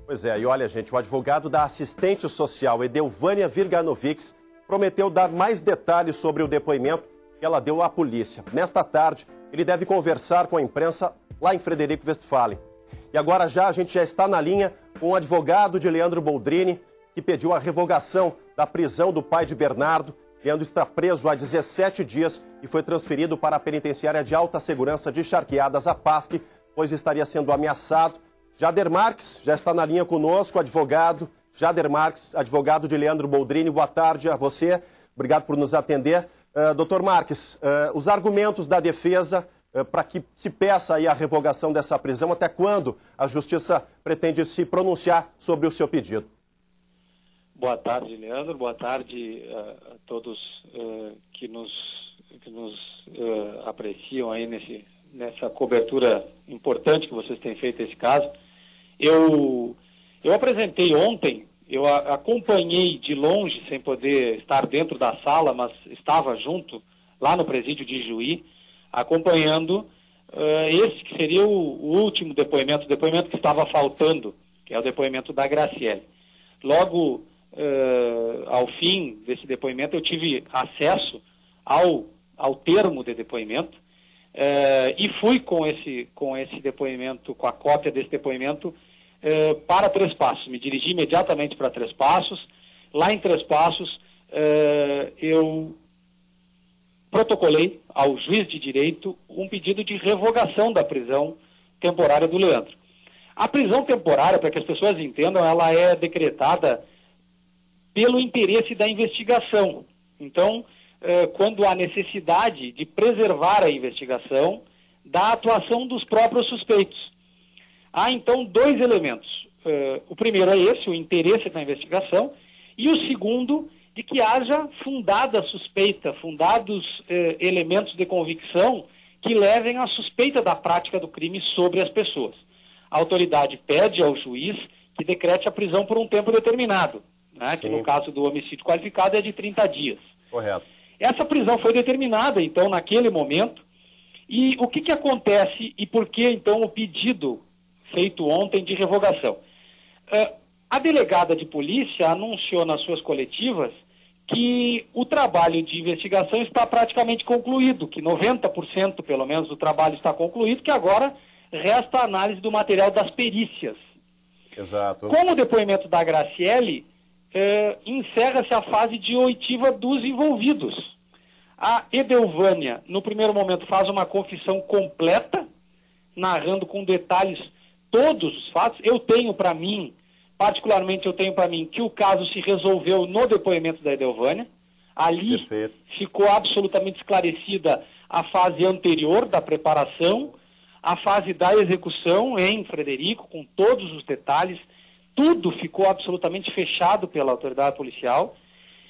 Pois é, e olha, gente, o advogado da assistente social Edelvânia Virganovics prometeu dar mais detalhes sobre o depoimento que ela deu à polícia. Nesta tarde, ele deve conversar com a imprensa lá em Frederico Westphalen. E agora a gente já está na linha com o advogado de Leandro Boldrini, que pediu a revogação da prisão do pai de Bernardo. Leandro está preso há 17 dias e foi transferido para a penitenciária de alta segurança de Charqueadas, a PASP, pois estaria sendo ameaçado. Jader Marques já está na linha conosco, advogado. Jader Marques, advogado de Leandro Boldrini, boa tarde a você. Obrigado por nos atender. Doutor Marques, os argumentos da defesa para que se peça aí a revogação dessa prisão, até quando a Justiça pretende se pronunciar sobre o seu pedido? Boa tarde, Leandro. Boa tarde a todos que nos apreciam aí nessa cobertura importante que vocês têm feito esse caso. Eu apresentei ontem, eu acompanhei de longe, sem poder estar dentro da sala, mas estava junto lá no presídio de Juí, acompanhando esse que seria o último depoimento, o depoimento que estava faltando, que é o depoimento da Graciele. Logo ao fim desse depoimento, eu tive acesso ao termo de depoimento e fui com esse depoimento, com a cópia desse depoimento, para Três Passos. Me dirigi imediatamente para Três Passos. Lá em Três Passos, eu protocolei ao juiz de direito um pedido de revogação da prisão temporária do Leandro. A prisão temporária, para que as pessoas entendam, ela é decretada pelo interesse da investigação. Então, quando há necessidade de preservar a investigação da atuação dos próprios suspeitos. Há, então, dois elementos. O primeiro é esse, o interesse da investigação, e o segundo, de que haja fundada suspeita, fundados elementos de convicção que levem à suspeita da prática do crime sobre as pessoas. A autoridade pede ao juiz que decrete a prisão por um tempo determinado, né, que no caso do homicídio qualificado é de 30 dias. Correto. Essa prisão foi determinada, então, naquele momento, e o que acontece e por que, então, o pedido feito ontem de revogação? A delegada de polícia anunciou nas suas coletivas que o trabalho de investigação está praticamente concluído, que 90% pelo menos do trabalho está concluído, que agora resta a análise do material das perícias. Exato. Com o depoimento da Graciele, encerra-se a fase de oitiva dos envolvidos. A Edelvânia, no primeiro momento, faz uma confissão completa, narrando com detalhes todos os fatos. Particularmente eu tenho para mim que o caso se resolveu no depoimento da Edelvânia. Ali Perfeito. Ficou absolutamente esclarecida a fase anterior da preparação, a fase da execução em Frederico, com todos os detalhes. Tudo ficou absolutamente fechado pela autoridade policial.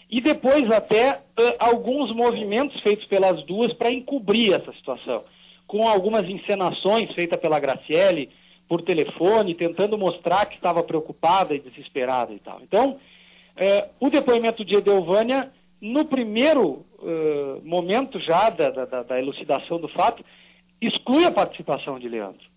E depois até alguns movimentos feitos pelas duas para encobrir essa situação, com algumas encenações feitas pela Graciele por telefone, tentando mostrar que estava preocupada e desesperada e tal. Então, o depoimento de Edelvânia, no primeiro momento já da elucidação do fato, exclui a participação de Leandro.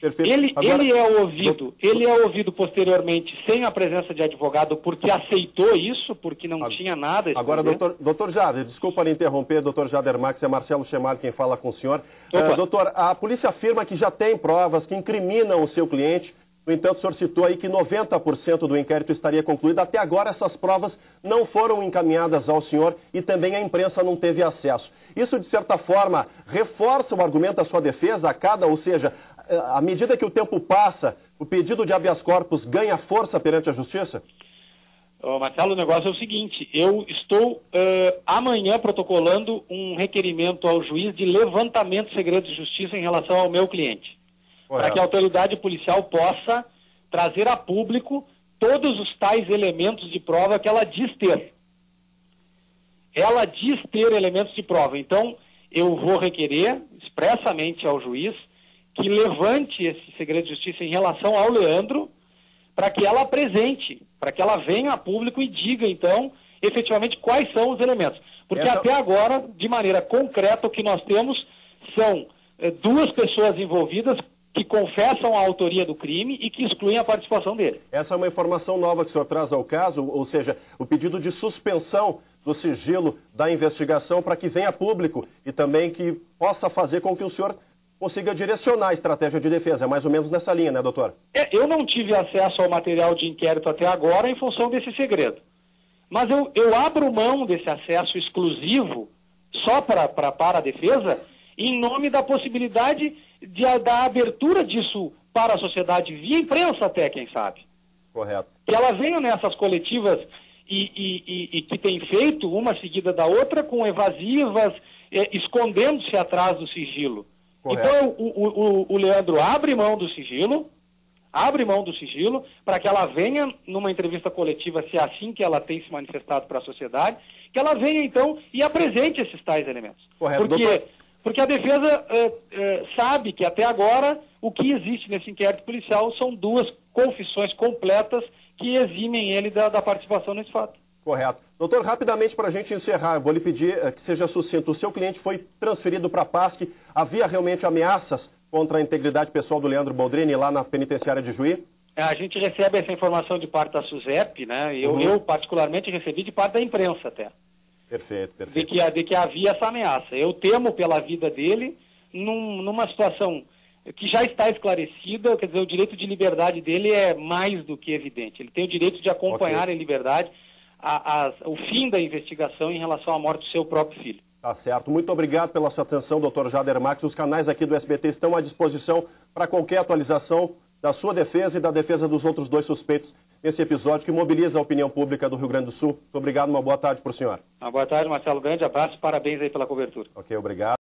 Perfeito. Ele é ouvido posteriormente sem a presença de advogado porque aceitou isso, porque não tinha nada. Agora, doutor Jader, desculpa lhe interromper, doutor Jader Marques, é Marcelo Chemar quem fala com o senhor. Doutor, a polícia afirma que já tem provas que incriminam o seu cliente. No entanto, o senhor citou aí que 90% do inquérito estaria concluído. Até agora, essas provas não foram encaminhadas ao senhor e também a imprensa não teve acesso. Isso, de certa forma, reforça o argumento da sua defesa, ou seja, à medida que o tempo passa, o pedido de habeas corpus ganha força perante a Justiça? Marcelo, o negócio é o seguinte, eu estou amanhã protocolando um requerimento ao juiz de levantamento de segredo de justiça em relação ao meu cliente. Para que a autoridade policial possa trazer a público todos os tais elementos de prova que ela diz ter. Ela diz ter elementos de prova. Então, eu vou requerer expressamente ao juiz que levante esse segredo de justiça em relação ao Leandro, para que ela apresente, para que ela venha a público e diga, então, efetivamente, quais são os elementos. Porque até agora, de maneira concreta, o que nós temos são duas pessoas envolvidas que confessam a autoria do crime e que excluem a participação dele. Essa é uma informação nova que o senhor traz ao caso, ou seja, o pedido de suspensão do sigilo da investigação para que venha a público e também que possa fazer com que o senhor consiga direcionar a estratégia de defesa. É mais ou menos nessa linha, né, doutor? Eu não tive acesso ao material de inquérito até agora em função desse segredo. Mas eu abro mão desse acesso exclusivo só para a defesa em nome da possibilidade da abertura disso para a sociedade, via imprensa até, quem sabe. Correto. Que ela venha nessas coletivas e que tem feito, uma seguida da outra, com evasivas, escondendo-se atrás do sigilo. Correto. Então o Leandro abre mão do sigilo para que ela venha numa entrevista coletiva, se é assim que ela tem se manifestado para a sociedade, que ela venha então e apresente esses tais elementos. Correto, Porque a defesa sabe que até agora o que existe nesse inquérito policial são 2 confissões completas que eximem ele da participação nesse fato. Correto. Doutor, rapidamente para a gente encerrar, vou lhe pedir que seja sucinto. O seu cliente foi transferido para a PASC. Havia realmente ameaças contra a integridade pessoal do Leandro Boldrini lá na penitenciária de Juí? A gente recebe essa informação de parte da SUSEP, né? Eu particularmente recebi de parte da imprensa até. Perfeito. De que havia essa ameaça. Eu temo pela vida dele numa situação que já está esclarecida, quer dizer, o direito de liberdade dele é mais do que evidente. Ele tem o direito de acompanhar em liberdade o fim da investigação em relação à morte do seu próprio filho. Tá certo. Muito obrigado pela sua atenção, doutor Jader Marques. Os canais aqui do SBT estão à disposição para qualquer atualização da sua defesa e da defesa dos outros 2 suspeitos nesse episódio que mobiliza a opinião pública do Rio Grande do Sul. Muito obrigado, uma boa tarde para o senhor. Uma boa tarde, Marcelo. Grande abraço e parabéns aí pela cobertura. Ok, obrigado.